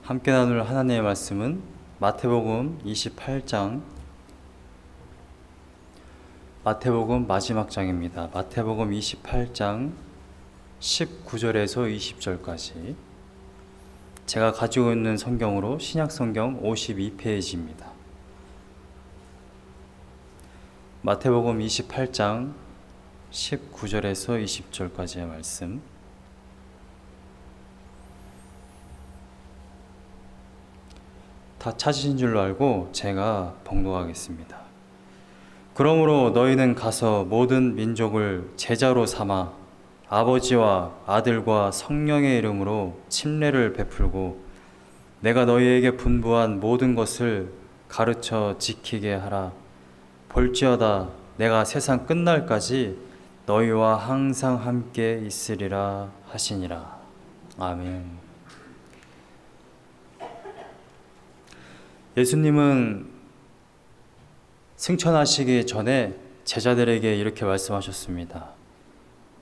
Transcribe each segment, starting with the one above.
함께 나눌 하나님의 말씀은 마태복음 28장, 마태복음 마지막 장입니다. 마태복음 28장 19절에서 20절까지 제가 가지고 있는 성경으로 신약성경 52페이지입니다. 마태복음 28장 19절에서 20절까지의 말씀, 다 찾으신 줄로 알고 제가 봉독하겠습니다. 그러므로 너희는 가서 모든 민족을 제자로 삼아 아버지와 아들과 성령의 이름으로 침례를 베풀고 내가 너희에게 분부한 모든 것을 가르쳐 지키게 하라. 볼지어다 내가 세상 끝날까지 너희와 항상 함께 있으리라 하시니라. 아멘. 예수님은 승천하시기 전에 제자들에게 이렇게 말씀하셨습니다.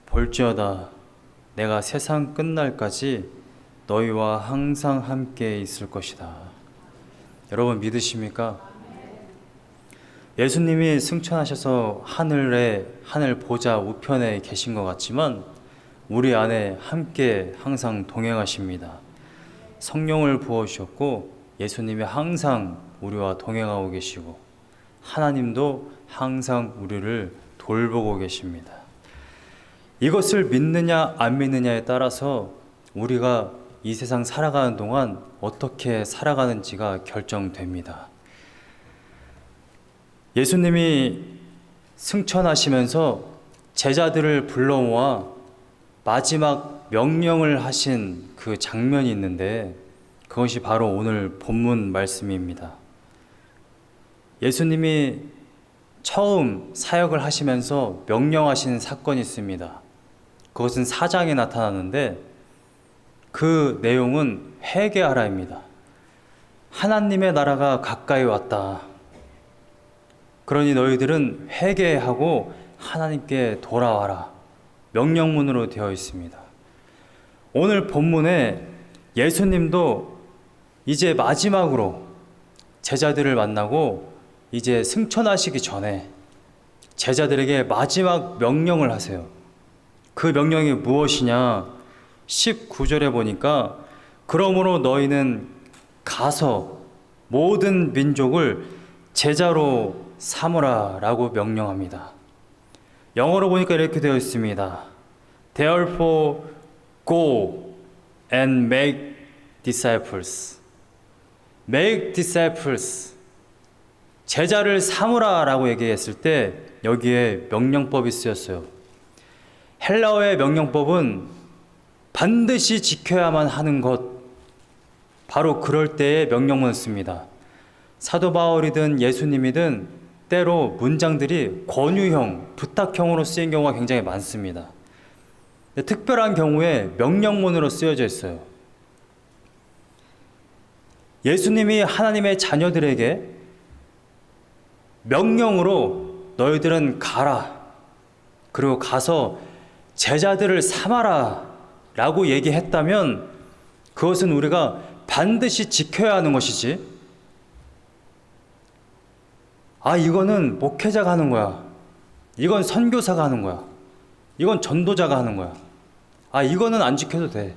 볼지어다 내가 세상 끝날까지 너희와 항상 함께 있을 것이다. 여러분 믿으십니까? 예수님이 승천하셔서 하늘 보좌 우편에 계신 것 같지만 우리 안에 함께 항상 동행하십니다. 성령을 부어주셨고 예수님이 항상 우리와 동행하고 계시고 하나님도 항상 우리를 돌보고 계십니다. 이것을 믿느냐 안 믿느냐에 따라서 우리가 이 세상 살아가는 동안 어떻게 살아가는지가 결정됩니다. 예수님이 승천하시면서 제자들을 불러 모아 마지막 명령을 하신 그 장면이 있는데 그것이 바로 오늘 본문 말씀입니다. 예수님이 처음 사역을 하시면서 명령하신 사건이 있습니다. 그것은 4장에 나타나는데 그 내용은 회개하라입니다. 하나님의 나라가 가까이 왔다. 그러니 너희들은 회개하고 하나님께 돌아와라. 명령문으로 되어 있습니다. 오늘 본문에 예수님도 이제 마지막으로 제자들을 만나고 이제 승천하시기 전에 제자들에게 마지막 명령을 하세요. 그 명령이 무엇이냐? 19절에 보니까 그러므로 너희는 가서 모든 민족을 제자로 삼으라 라고 명령합니다. 영어로 보니까 이렇게 되어 있습니다. Therefore go and make disciples. Make disciples. 제자를 삼으라 라고 얘기했을 때 여기에 명령법이 쓰였어요. 헬라어의 명령법은 반드시 지켜야만 하는 것, 바로 그럴 때의 명령문을 씁니다. 사도 바울이든 예수님이든 때로 문장들이 권유형, 부탁형으로 쓰인 경우가 굉장히 많습니다. 특별한 경우에 명령문으로 쓰여져 있어요. 예수님이 하나님의 자녀들에게 명령으로 너희들은 가라. 그리고 가서 제자들을 삼아라 라고 얘기했다면 그것은 우리가 반드시 지켜야 하는 것이지. 이거는 목회자가 하는 거야. 이건 선교사가 하는 거야. 이건 전도자가 하는 거야. 이거는 안 지켜도 돼.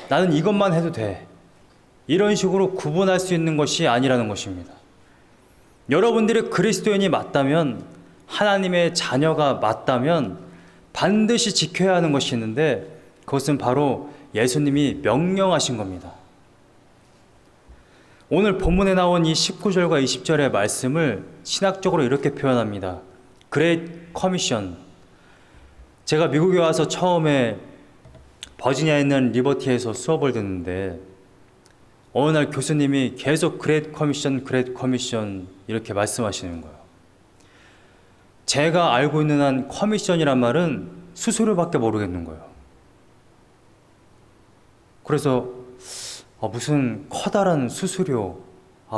나는 이것만 해도 돼. 이런 식으로 구분할 수 있는 것이 아니라는 것입니다. 여러분들이 그리스도인이 맞다면, 하나님의 자녀가 맞다면 반드시 지켜야 하는 것이 있는데 그것은 바로 예수님이 명령하신 겁니다. 오늘 본문에 나온 이 19절과 20절의 말씀을 신학적으로 이렇게 표현합니다. Great Commission. 제가 미국에 와서 처음에 버지니아에 있는 리버티에서 수업을 듣는데 어느 날 교수님이 계속 Great Commission, Great Commission 이렇게 말씀하시는 거예요. 제가 알고 있는 한 커미션이란 말은 수수료밖에 모르겠는 거예요. 그래서 무슨 커다란 수수료,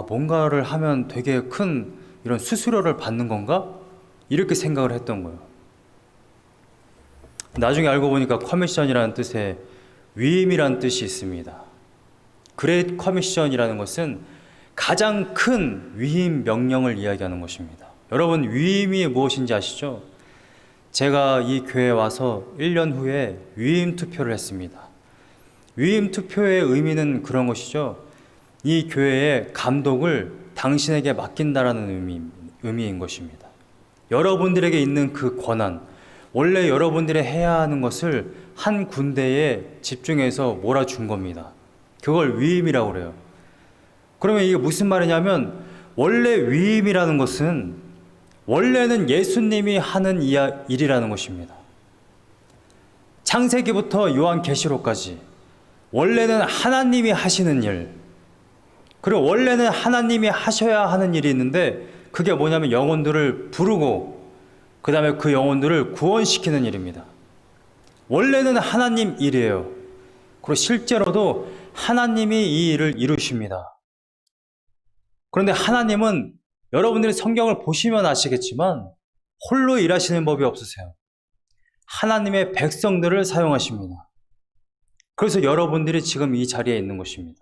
뭔가를 하면 되게 큰 이런 수수료를 받는 건가? 이렇게 생각을 했던 거예요. 나중에 알고 보니까 커미션이라는 뜻에 위임이라는 뜻이 있습니다. 그레이트 커미션이라는 것은 가장 큰 위임 명령을 이야기하는 것입니다. 여러분, 위임이 무엇인지 아시죠? 제가 이 교회에 와서 1년 후에 위임 투표를 했습니다. 위임 투표의 의미는 그런 것이죠. 이 교회의 감독을 당신에게 맡긴다라는 의미인 것입니다. 여러분들에게 있는 그 권한, 원래 여러분들이 해야 하는 것을 한 군데에 집중해서 몰아준 겁니다. 그걸 위임이라고 그래요. 그러면 이게 무슨 말이냐면, 원래 위임이라는 것은 원래는 예수님이 하는 일이라는 것입니다. 창세기부터 요한계시록까지 원래는 하나님이 하시는 일, 그리고 원래는 하나님이 하셔야 하는 일이 있는데, 그게 뭐냐면 영혼들을 부르고 그 다음에 그 영혼들을 구원시키는 일입니다. 원래는 하나님 일이에요. 그리고 실제로도 하나님이 이 일을 이루십니다. 그런데 하나님은 여러분들이 성경을 보시면 아시겠지만 홀로 일하시는 법이 없으세요. 하나님의 백성들을 사용하십니다. 그래서 여러분들이 지금 이 자리에 있는 것입니다.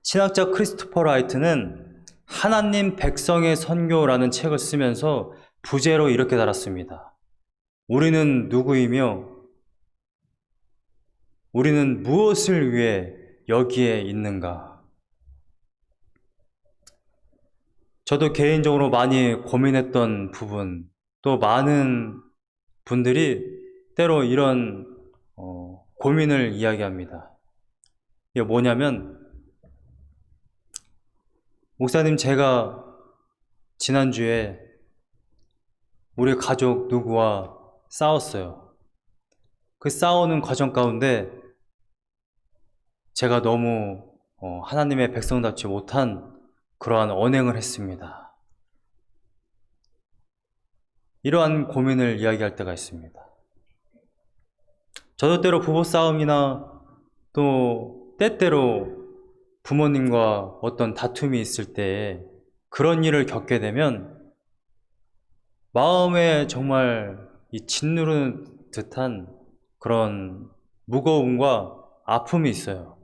신학자 크리스토퍼 라이트는 하나님 백성의 선교라는 책을 쓰면서 부제로 이렇게 달았습니다. 우리는 누구이며 우리는 무엇을 위해 여기에 있는가? 저도 개인적으로 많이 고민했던 부분, 또 많은 분들이 때로 이런 고민을 이야기합니다. 이게 뭐냐면, 목사님, 제가 지난주에 우리 가족 누구와 싸웠어요. 그 싸우는 과정 가운데 제가 너무 하나님의 백성답지 못한 그러한 언행을 했습니다. 이러한 고민을 이야기할 때가 있습니다. 저도 때로 부부싸움이나 또 때때로 부모님과 어떤 다툼이 있을 때 그런 일을 겪게 되면 마음에 정말 이 짓누르는 듯한 그런 무거움과 아픔이 있어요.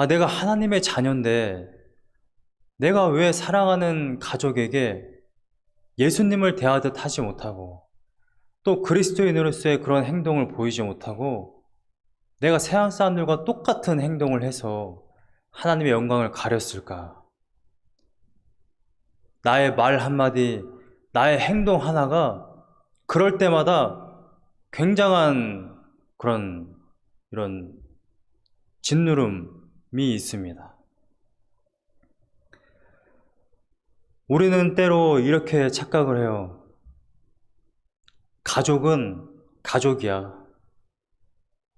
내가 하나님의 자녀인데 내가 왜 사랑하는 가족에게 예수님을 대하듯 하지 못하고 또 그리스도인으로서의 그런 행동을 보이지 못하고 내가 세상 사람들과 똑같은 행동을 해서 하나님의 영광을 가렸을까? 나의 말 한마디, 나의 행동 하나가 그럴 때마다 굉장한 이런 짓누름이 있습니다. 우리는 때로 이렇게 착각을 해요. 가족은 가족이야.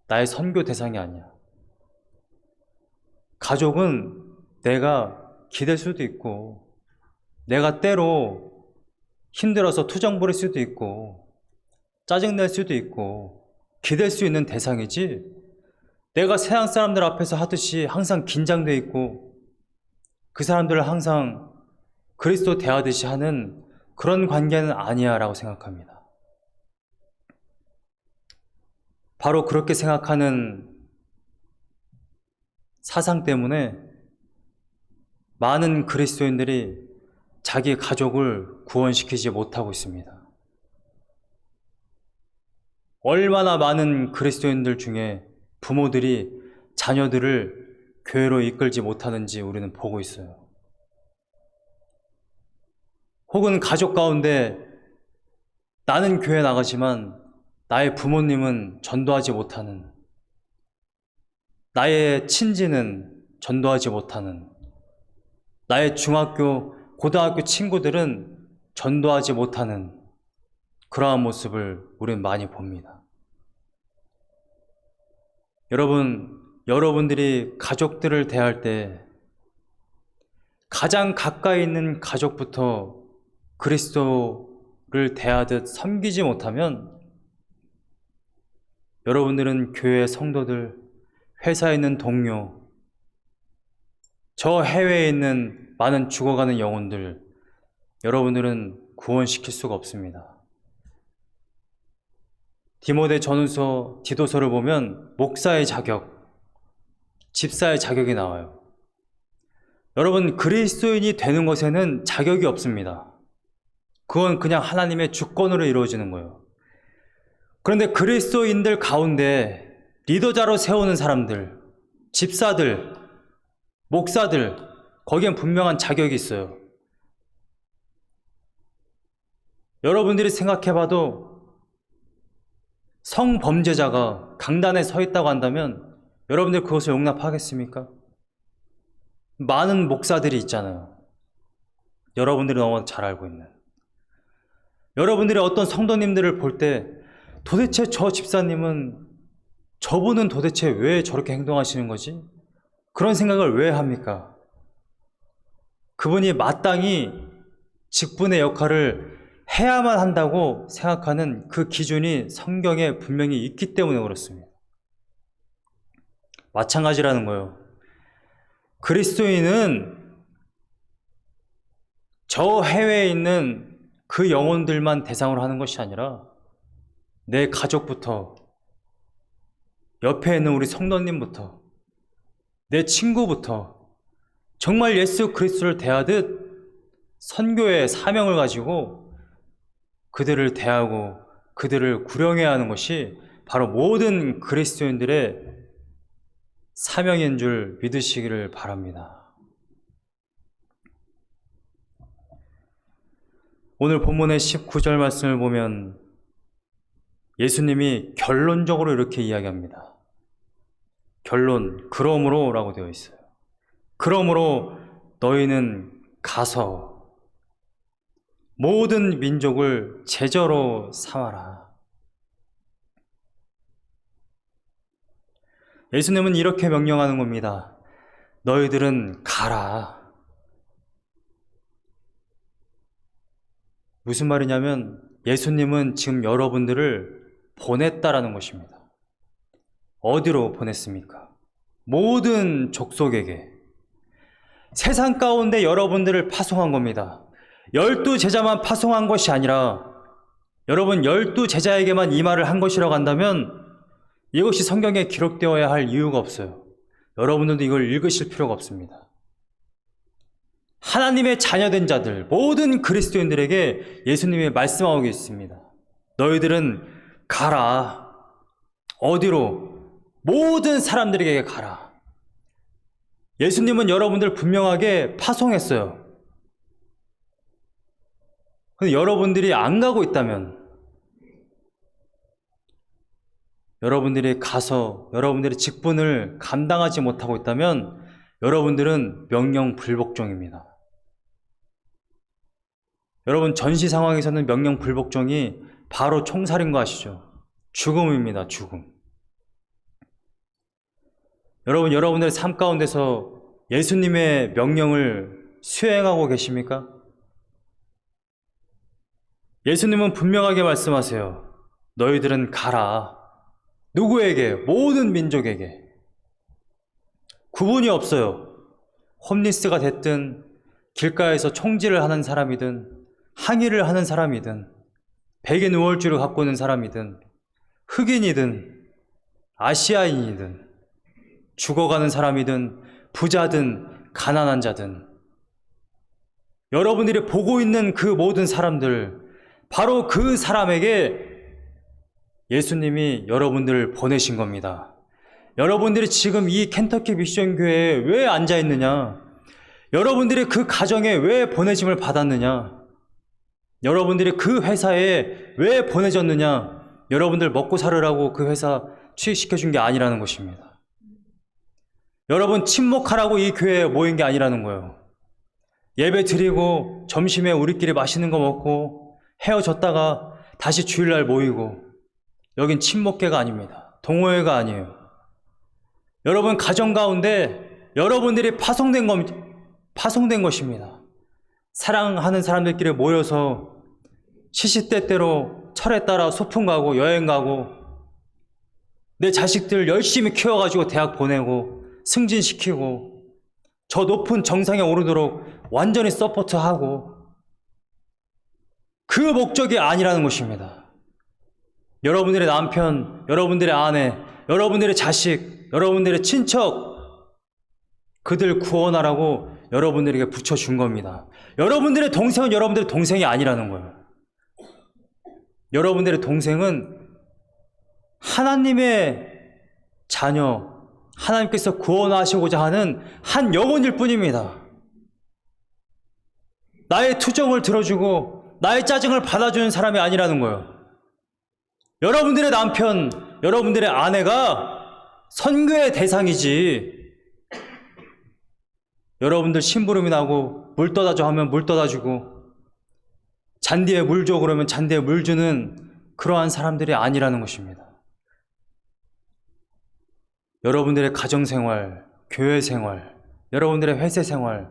나의 선교 대상이 아니야. 가족은 내가 기댈 수도 있고, 내가 때로 힘들어서 투정 부릴 수도 있고, 짜증낼 수도 있고, 기댈 수 있는 대상이지, 내가 세상 사람들 앞에서 하듯이 항상 긴장돼 있고, 그 사람들을 항상 그리스도 대하듯이 하는 그런 관계는 아니야 라고 생각합니다. 바로 그렇게 생각하는 사상 때문에 많은 그리스도인들이 자기 가족을 구원시키지 못하고 있습니다. 얼마나 많은 그리스도인들 중에 부모들이 자녀들을 교회로 이끌지 못하는지 우리는 보고 있어요. 혹은 가족 가운데 나는 교회 나가지만 나의 부모님은 전도하지 못하는, 나의 친지는 전도하지 못하는, 나의 중학교, 고등학교 친구들은 전도하지 못하는 그러한 모습을 우리는 많이 봅니다. 여러분들이 가족들을 대할 때 가장 가까이 있는 가족부터 그리스도를 대하듯 섬기지 못하면 여러분들은 교회 성도들, 회사에 있는 동료, 저 해외에 있는 많은 죽어가는 영혼들, 여러분들은 구원시킬 수가 없습니다. 디모데 전후서, 디도서를 보면 목사의 자격, 집사의 자격이 나와요. 여러분, 그리스도인이 되는 것에는 자격이 없습니다. 그건 그냥 하나님의 주권으로 이루어지는 거예요. 그런데 그리스도인들 가운데 리더자로 세우는 사람들, 집사들, 목사들, 거기엔 분명한 자격이 있어요. 여러분들이 생각해봐도 성범죄자가 강단에 서 있다고 한다면 여러분들 그것을 용납하겠습니까? 많은 목사들이 있잖아요. 여러분들이 너무 잘 알고 있는. 여러분들이 어떤 성도님들을 볼 때 도대체 저 집사님은, 저분은 도대체 왜 저렇게 행동하시는 거지? 그런 생각을 왜 합니까? 그분이 마땅히 직분의 역할을 해야만 한다고 생각하는 그 기준이 성경에 분명히 있기 때문에 그렇습니다. 마찬가지라는 거예요. 그리스도인은 저 해외에 있는 그 영혼들만 대상으로 하는 것이 아니라 내 가족부터, 옆에 있는 우리 성도님부터, 내 친구부터 정말 예수 그리스도를 대하듯 선교의 사명을 가지고 그들을 대하고 그들을 구령해야 하는 것이 바로 모든 그리스도인들의 사명인 줄 믿으시기를 바랍니다. 오늘 본문의 19절 말씀을 보면 예수님이 결론적으로 이렇게 이야기합니다. 결론, 그러므로 라고 되어 있어요. 그러므로 너희는 가서 모든 민족을 제자로 삼아라. 예수님은 이렇게 명령하는 겁니다. 너희들은 가라. 무슨 말이냐면 예수님은 지금 여러분들을 보냈다라는 것입니다. 어디로 보냈습니까? 모든 족속에게. 세상 가운데 여러분들을 파송한 겁니다. 12제자만 파송한 것이 아니라 여러분 12제자에게만 이 말을 한 것이라고 한다면 이것이 성경에 기록되어야 할 이유가 없어요. 여러분들도 이걸 읽으실 필요가 없습니다. 하나님의 자녀된 자들, 모든 그리스도인들에게 예수님이 말씀하고 계십니다. 너희들은 가라. 어디로? 모든 사람들에게 가라. 예수님은 여러분들 분명하게 파송했어요. 근데 여러분들이 안 가고 있다면, 여러분들이 가서 여러분들의 직분을 감당하지 못하고 있다면 여러분들은 명령 불복종입니다. 여러분, 전시 상황에서는 명령 불복종이 바로 총살인 거 아시죠? 죽음입니다. 죽음. 여러분, 여러분들의 삶 가운데서 예수님의 명령을 수행하고 계십니까? 예수님은 분명하게 말씀하세요. 너희들은 가라. 누구에게? 모든 민족에게. 구분이 없어요. 홈리스가 됐든 길가에서 총질을 하는 사람이든 항의를 하는 사람이든 백인 우월주를 갖고 있는 사람이든 흑인이든 아시아인이든 죽어가는 사람이든 부자든 가난한 자든 여러분들이 보고 있는 그 모든 사람들, 바로 그 사람에게 예수님이 여러분들을 보내신 겁니다. 여러분들이 지금 이 켄터키 미션 교회에 왜 앉아 있느냐? 여러분들이 그 가정에 왜 보내심을 받았느냐? 여러분들이 그 회사에 왜 보내졌느냐? 여러분들 먹고 살으라고 그 회사 취직시켜 준 게 아니라는 것입니다. 여러분 친목하라고 이 교회에 모인 게 아니라는 거예요. 예배 드리고 점심에 우리끼리 맛있는 거 먹고 헤어졌다가 다시 주일날 모이고, 여긴 친목회가 아닙니다. 동호회가 아니에요. 여러분 가정 가운데 여러분들이 파송된 것입니다. 사랑하는 사람들끼리 모여서 시시때때로 철에 따라 소풍 가고 여행 가고 내 자식들 열심히 키워가지고 대학 보내고 승진시키고 저 높은 정상에 오르도록 완전히 서포트하고, 그 목적이 아니라는 것입니다. 여러분들의 남편, 여러분들의 아내, 여러분들의 자식, 여러분들의 친척, 그들 구원하라고 여러분들에게 붙여준 겁니다. 여러분들의 동생은 여러분들의 동생이 아니라는 거예요. 여러분들의 동생은 하나님의 자녀, 하나님께서 구원하시고자 하는 한 영혼일 뿐입니다. 나의 투정을 들어주고 나의 짜증을 받아주는 사람이 아니라는 거예요. 여러분들의 남편, 여러분들의 아내가 선교의 대상이지, 여러분들 심부름이 나고 물 떠다줘 하면 물 떠다주고 잔디에 물 줘 그러면 잔디에 물 주는 그러한 사람들이 아니라는 것입니다. 여러분들의 가정생활, 교회생활, 여러분들의 회사생활,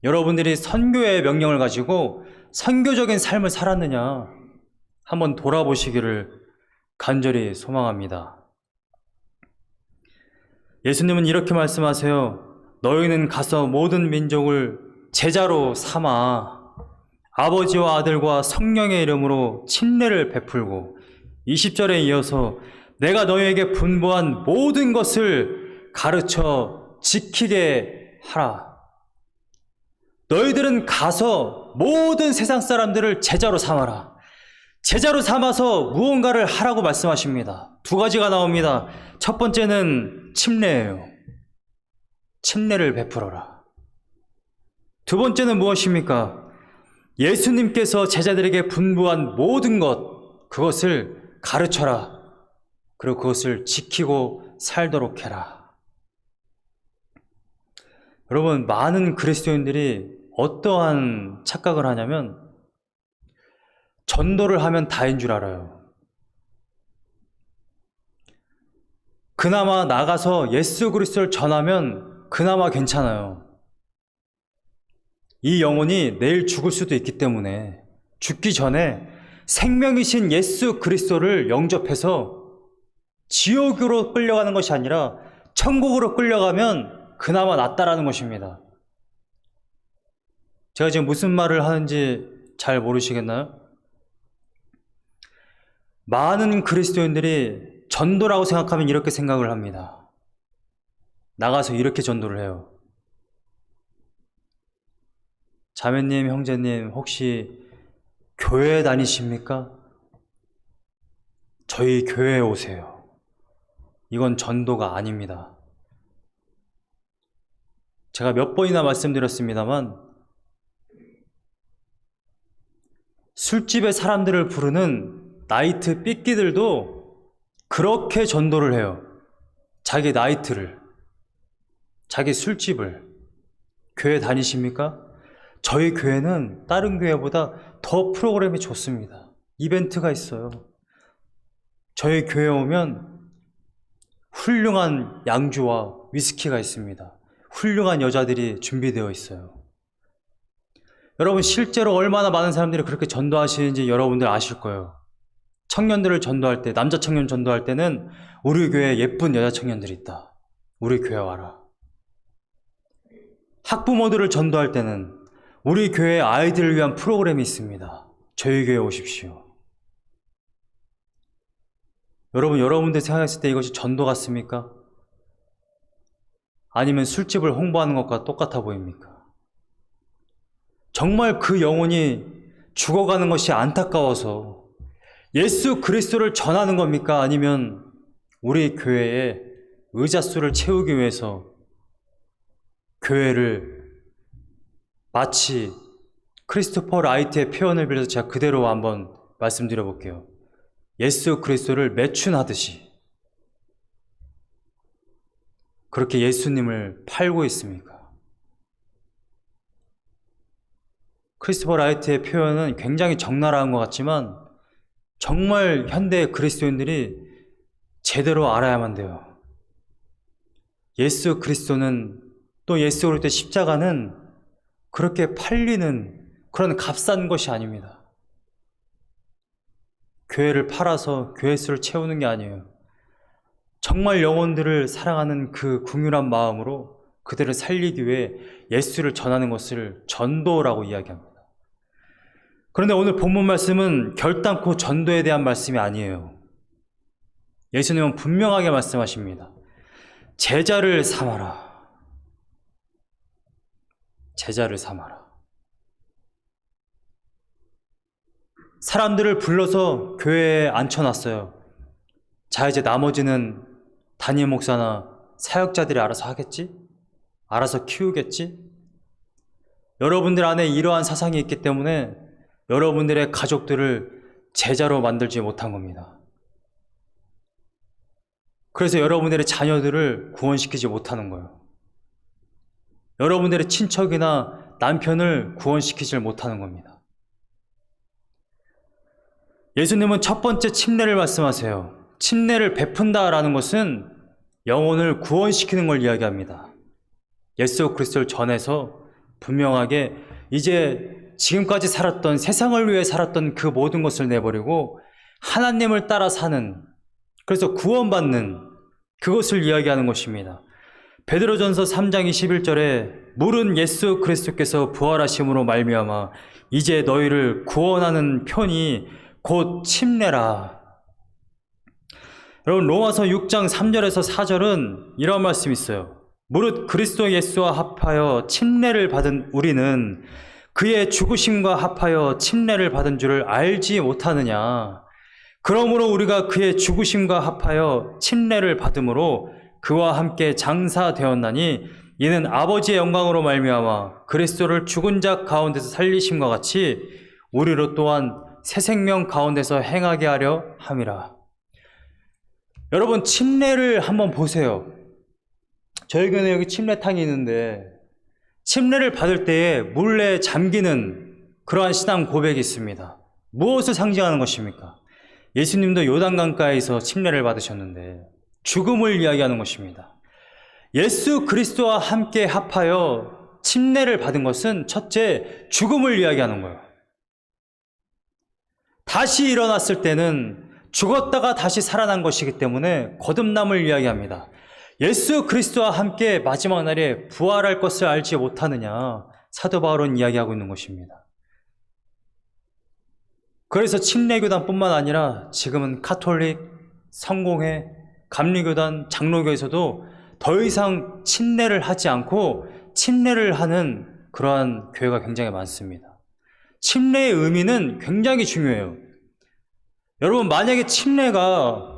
여러분들이 선교의 명령을 가지고 선교적인 삶을 살았느냐 한번 돌아보시기를 간절히 소망합니다. 예수님은 이렇게 말씀하세요. 너희는 가서 모든 민족을 제자로 삼아 아버지와 아들과 성령의 이름으로 침례를 베풀고 20절에 이어서 내가 너희에게 분부한 모든 것을 가르쳐 지키게 하라. 너희들은 가서 모든 세상 사람들을 제자로 삼아라. 제자로 삼아서 무언가를 하라고 말씀하십니다. 두 가지가 나옵니다. 첫 번째는 침례예요. 침례를 베풀어라. 두 번째는 무엇입니까? 예수님께서 제자들에게 분부한 모든 것, 그것을 가르쳐라. 그리고 그것을 지키고 살도록 해라. 여러분, 많은 그리스도인들이 어떠한 착각을 하냐면 전도를 하면 다인 줄 알아요. 그나마 나가서 예수 그리스도를 전하면 그나마 괜찮아요. 이 영혼이 내일 죽을 수도 있기 때문에 죽기 전에 생명이신 예수 그리스도를 영접해서 지옥으로 끌려가는 것이 아니라 천국으로 끌려가면 그나마 낫다라는 것입니다. 제가 지금 무슨 말을 하는지 잘 모르시겠나요? 많은 그리스도인들이 전도라고 생각하면 이렇게 생각을 합니다. 나가서 이렇게 전도를 해요. 자매님, 형제님, 혹시 교회 다니십니까? 저희 교회에 오세요. 이건 전도가 아닙니다. 제가 몇 번이나 말씀드렸습니다만 술집에 사람들을 부르는 나이트 삐끼들도 그렇게 전도를 해요. 자기 나이트를, 자기 술집을. 교회 다니십니까? 저희 교회는 다른 교회보다 더 프로그램이 좋습니다. 이벤트가 있어요. 저희 교회에 오면 훌륭한 양주와 위스키가 있습니다. 훌륭한 여자들이 준비되어 있어요. 여러분, 실제로 얼마나 많은 사람들이 그렇게 전도하시는지 여러분들 아실 거예요. 청년들을 전도할 때, 남자 청년 전도할 때는 우리 교회에 예쁜 여자 청년들이 있다. 우리 교회 와라. 학부모들을 전도할 때는 우리 교회에 아이들을 위한 프로그램이 있습니다. 저희 교회에 오십시오. 여러분, 여러분들 생각했을 때 이것이 전도 같습니까? 아니면 술집을 홍보하는 것과 똑같아 보입니까? 정말 그 영혼이 죽어가는 것이 안타까워서 예수 그리스도를 전하는 겁니까? 아니면 우리 교회에 의자 수를 채우기 위해서 교회를 마치 크리스토퍼 라이트의 표현을 빌려서 제가 그대로 한번 말씀드려 볼게요. 예수 그리스도를 매춘하듯이 그렇게 예수님을 팔고 있습니까? 크리스토퍼 라이트의 표현은 굉장히 적나라한 것 같지만 정말 현대 그리스도인들이 제대로 알아야만 돼요. 예수 그리스도는, 또 예수 그리스도의 십자가는 그렇게 팔리는 그런 값싼 것이 아닙니다. 교회를 팔아서 교회 수를 채우는 게 아니에요. 정말 영혼들을 사랑하는 그 궁휼한 마음으로 그들을 살리기 위해 예수를 전하는 것을 전도라고 이야기합니다. 그런데 오늘 본문 말씀은 결단코 전도에 대한 말씀이 아니에요. 예수님은 분명하게 말씀하십니다. 제자를 삼아라. 제자를 삼아라. 사람들을 불러서 교회에 앉혀놨어요. 자, 이제 나머지는 담임 목사나 사역자들이 알아서 하겠지? 알아서 키우겠지? 여러분들 안에 이러한 사상이 있기 때문에 여러분들의 가족들을 제자로 만들지 못한 겁니다. 그래서 여러분들의 자녀들을 구원시키지 못하는 거예요. 여러분들의 친척이나 남편을 구원시키지 못하는 겁니다. 예수님은 첫 번째 침례를 말씀하세요. 침례를 베푼다라는 것은 영혼을 구원시키는 걸 이야기합니다. 예수 그리스도를 전해서 분명하게 이제 지금까지 살았던, 세상을 위해 살았던 그 모든 것을 내버리고 하나님을 따라 사는, 그래서 구원받는 그것을 이야기하는 것입니다. 베드로전서 3장 21절에 물은 예수 그리스도께서 부활하심으로 말미암아 이제 너희를 구원하는 편이 곧 침례라. 여러분, 로마서 6장 3절에서 4절은 이런 말씀이 있어요. 무릇 그리스도 예수와 합하여 침례를 받은 우리는 그의 죽으심과 합하여 침례를 받은 줄을 알지 못하느냐. 그러므로 우리가 그의 죽으심과 합하여 침례를 받음으로 그와 함께 장사되었나니 이는 아버지의 영광으로 말미암아 그리스도를 죽은 자 가운데서 살리심과 같이 우리로 또한 새 생명 가운데서 행하게 하려 함이라. 여러분, 침례를 한번 보세요. 저희 교회는 여기 침례탕이 있는데 침례를 받을 때에 물에 잠기는 그러한 신앙 고백이 있습니다. 무엇을 상징하는 것입니까? 예수님도 요단강가에서 침례를 받으셨는데 죽음을 이야기하는 것입니다. 예수 그리스도와 함께 합하여 침례를 받은 것은 첫째, 죽음을 이야기하는 거예요. 다시 일어났을 때는 죽었다가 다시 살아난 것이기 때문에 거듭남을 이야기합니다. 예수 그리스도와 함께 마지막 날에 부활할 것을 알지 못하느냐, 사도 바울은 이야기하고 있는 것입니다. 그래서 침례교단뿐만 아니라 지금은 가톨릭, 성공회, 감리교단, 장로교에서도 더 이상 침례를 하지 않고 침례를 하는 그러한 교회가 굉장히 많습니다. 침례의 의미는 굉장히 중요해요. 여러분, 만약에 침례가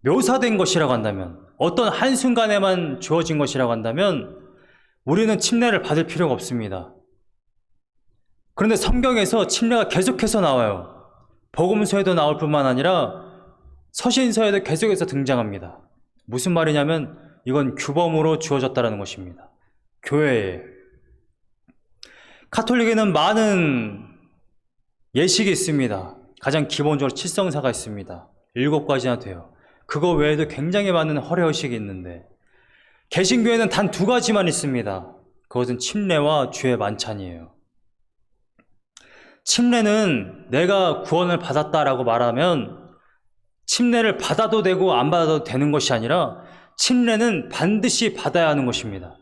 묘사된 것이라고 한다면, 어떤 한순간에만 주어진 것이라고 한다면 우리는 침례를 받을 필요가 없습니다. 그런데 성경에서 침례가 계속해서 나와요. 복음서에도 나올 뿐만 아니라 서신서에도 계속해서 등장합니다. 무슨 말이냐면 이건 규범으로 주어졌다는 것입니다. 교회에. 가톨릭에는 많은 예식이 있습니다. 가장 기본적으로 칠성사가 있습니다. 7가지나 돼요. 그거 외에도 굉장히 많은 허례의식이 있는데 개신교회는 단 2가지만 있습니다. 그것은 침례와 주의 만찬이에요. 침례는 내가 구원을 받았다라고 말하면 침례를 받아도 되고 안 받아도 되는 것이 아니라 침례는 반드시 받아야 하는 것입니다.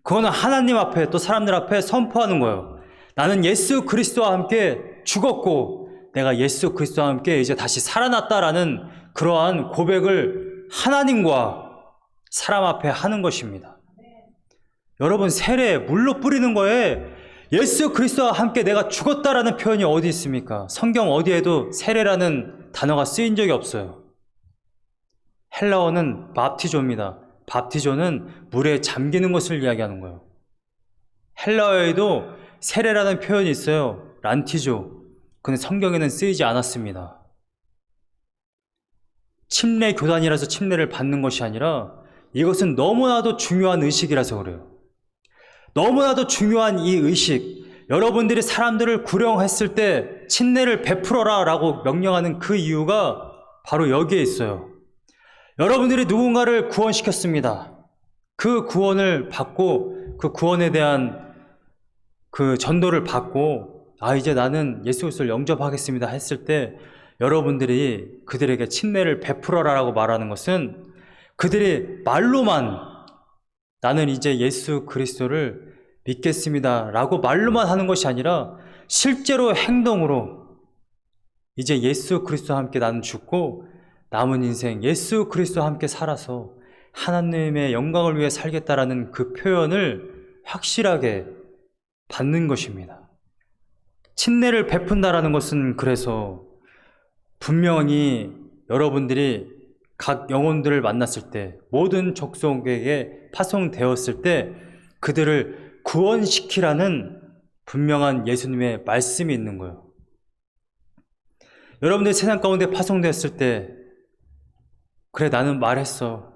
그거는 하나님 앞에 또 사람들 앞에 선포하는 거예요. 나는 예수 그리스도와 함께 죽었고 내가 예수 그리스도와 함께 이제 다시 살아났다라는 그러한 고백을 하나님과 사람 앞에 하는 것입니다. 여러분, 세례, 물로 뿌리는 거에 예수 그리스도와 함께 내가 죽었다라는 표현이 어디 있습니까? 성경 어디에도 세례라는 단어가 쓰인 적이 없어요. 헬라어는 밥티조입니다. 밥티조는 물에 잠기는 것을 이야기하는 거예요. 헬라어에도 세례라는 표현이 있어요. 란티조. 근데 성경에는 쓰이지 않았습니다. 침례 교단이라서 침례를 받는 것이 아니라 이것은 너무나도 중요한 의식이라서 그래요. 너무나도 중요한 이 의식, 여러분들이 사람들을 구령했을 때 침례를 베풀어라 라고 명령하는 그 이유가 바로 여기에 있어요. 여러분들이 누군가를 구원시켰습니다. 그 구원을 받고 그 구원에 대한 그 전도를 받고 이제 나는 예수 그리스도를 영접하겠습니다 했을 때 여러분들이 그들에게 침례를 베풀어라 라고 말하는 것은 그들이 말로만 나는 이제 예수 그리스도를 믿겠습니다 라고 말로만 하는 것이 아니라 실제로 행동으로 이제 예수 그리스도와 함께 나는 죽고 남은 인생 예수 그리스도와 함께 살아서 하나님의 영광을 위해 살겠다라는 그 표현을 확실하게 받는 것입니다. 친례를 베푼다라는 것은 그래서 분명히 여러분들이 각 영혼들을 만났을 때, 모든 족속에게 파송되었을 때 그들을 구원시키라는 분명한 예수님의 말씀이 있는 거예요. 여러분들이 세상 가운데 파송되었을 때, 그래, 나는 말했어.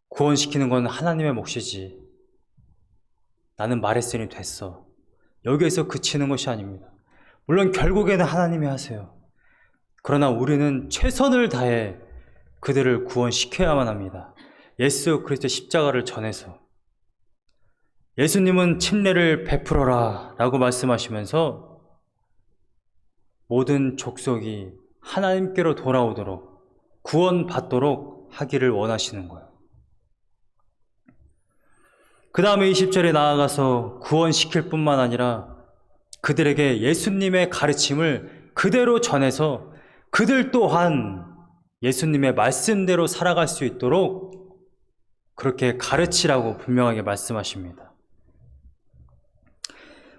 구원시키는 건 하나님의 몫이지. 나는 말했으니 됐어. 여기에서 그치는 것이 아닙니다. 물론 결국에는 하나님이 하세요. 그러나 우리는 최선을 다해 그들을 구원시켜야만 합니다. 예수 그리스도 십자가를 전해서. 예수님은 침례를 베풀어라 라고 말씀하시면서 모든 족속이 하나님께로 돌아오도록, 구원받도록 하기를 원하시는 거예요. 그 다음에 20절에 나아가서 구원시킬 뿐만 아니라 그들에게 예수님의 가르침을 그대로 전해서 그들 또한 예수님의 말씀대로 살아갈 수 있도록 그렇게 가르치라고 분명하게 말씀하십니다.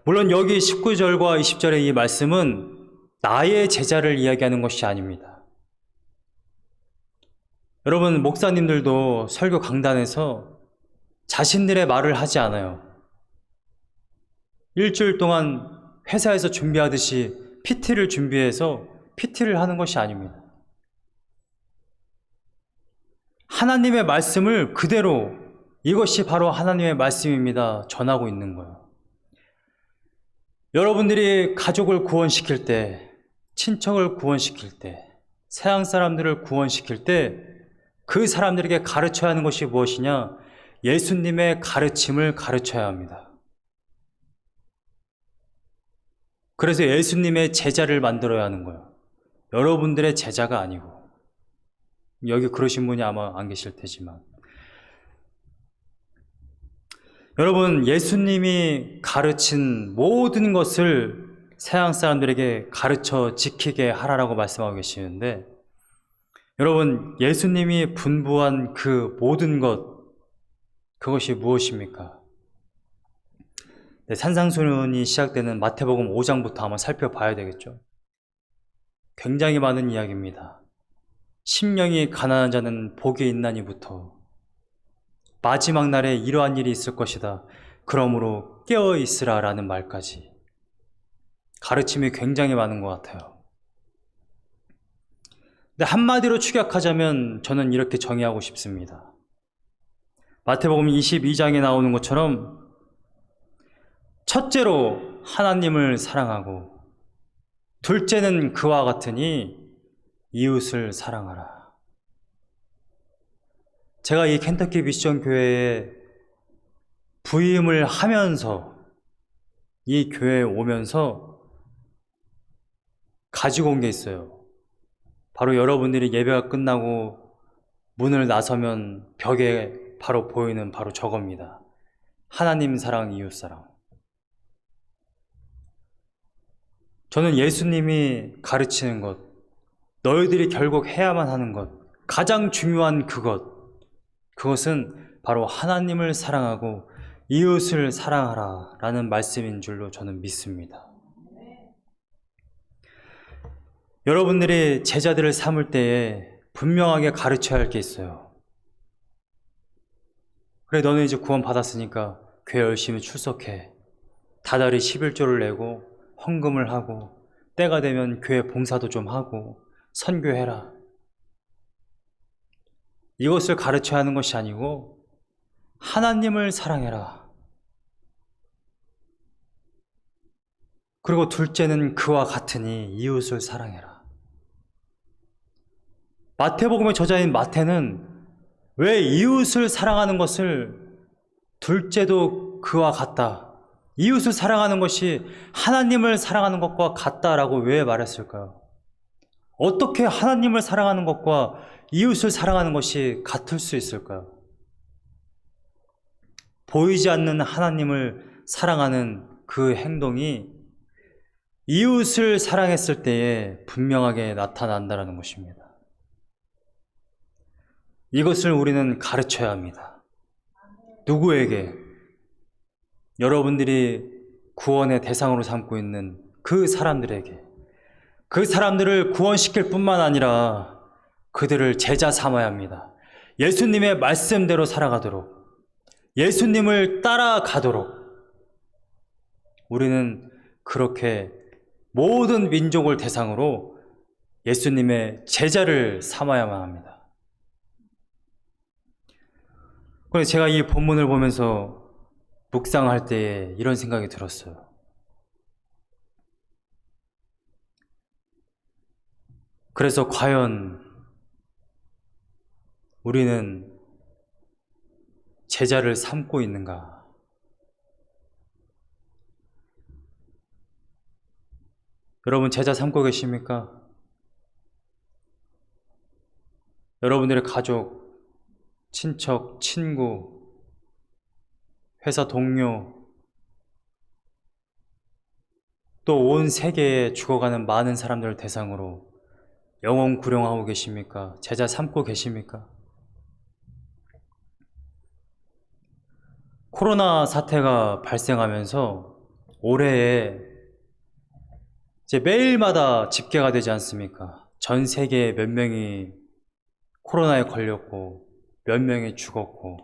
물론 여기 19절과 20절의 이 말씀은 나의 제자를 이야기하는 것이 아닙니다. 여러분, 목사님들도 설교 강단에서 자신들의 말을 하지 않아요. 일주일 동안 회사에서 준비하듯이 PT를 준비해서 PT를 하는 것이 아닙니다. 하나님의 말씀을 그대로, 이것이 바로 하나님의 말씀입니다, 전하고 있는 거예요. 여러분들이 가족을 구원시킬 때, 친척을 구원시킬 때, 세상 사람들을 구원시킬 때 그 사람들에게 가르쳐야 하는 것이 무엇이냐? 예수님의 가르침을 가르쳐야 합니다. 그래서 예수님의 제자를 만들어야 하는 거예요. 여러분들의 제자가 아니고. 여기 그러신 분이 아마 안 계실 테지만, 여러분, 예수님이 가르친 모든 것을 세상 사람들에게 가르쳐 지키게 하라라고 말씀하고 계시는데, 여러분, 예수님이 분부한 그 모든 것, 그것이 무엇입니까? 네, 산상수훈이 시작되는 마태복음 5장부터 한번 살펴봐야 되겠죠. 굉장히 많은 이야기입니다. 심령이 가난한 자는 복이 있나니부터 마지막 날에 이러한 일이 있을 것이다. 그러므로 깨어 있으라 라는 말까지. 가르침이 굉장히 많은 것 같아요. 근데 한마디로 축약하자면 저는 이렇게 정의하고 싶습니다. 마태복음 22장에 나오는 것처럼 첫째로 하나님을 사랑하고, 둘째는 그와 같으니 이웃을 사랑하라. 제가 이 켄터키 미션 교회에 부임을 하면서, 이 교회에 오면서 가지고 온 게 있어요. 바로 여러분들이 예배가 끝나고 문을 나서면 벽에 바로 보이는 바로 저겁니다. 하나님 사랑, 이웃 사랑. 저는 예수님이 가르치는 것, 너희들이 결국 해야만 하는 것, 가장 중요한 그것은 바로 하나님을 사랑하고 이웃을 사랑하라 라는 말씀인 줄로 저는 믿습니다. 여러분들이 제자들을 삼을 때에 분명하게 가르쳐야 할 게 있어요. 그래, 너는 이제 구원 받았으니까 교회 열심히 출석해. 다달이 11조를 내고 헌금을 하고, 때가 되면 교회 봉사도 좀 하고 선교해라. 이것을 가르쳐야 하는 것이 아니고 하나님을 사랑해라. 그리고 둘째는 그와 같으니 이웃을 사랑해라. 마태복음의 저자인 마태는 왜 이웃을 사랑하는 것을 둘째도 그와 같다, 이웃을 사랑하는 것이 하나님을 사랑하는 것과 같다라고 왜 말했을까요? 어떻게 하나님을 사랑하는 것과 이웃을 사랑하는 것이 같을 수 있을까요? 보이지 않는 하나님을 사랑하는 그 행동이 이웃을 사랑했을 때에 분명하게 나타난다는 것입니다. 이것을 우리는 가르쳐야 합니다. 누구에게? 여러분들이 구원의 대상으로 삼고 있는 그 사람들에게, 그 사람들을 구원시킬 뿐만 아니라 그들을 제자 삼아야 합니다. 예수님의 말씀대로 살아가도록, 예수님을 따라가도록 우리는 그렇게 모든 민족을 대상으로 예수님의 제자를 삼아야만 합니다. 그래서 제가 이 본문을 보면서 묵상할 때에 이런 생각이 들었어요. 그래서 과연 우리는 제자를 삼고 있는가? 여러분 제자 삼고 계십니까? 여러분들의 가족, 친척, 친구, 회사 동료, 또 온 세계에 죽어가는 많은 사람들을 대상으로 영혼 구령하고 계십니까? 제자 삼고 계십니까? 코로나 사태가 발생하면서 올해에 이제 매일마다 집계가 되지 않습니까? 전 세계에 몇 명이 코로나에 걸렸고 몇 명이 죽었고,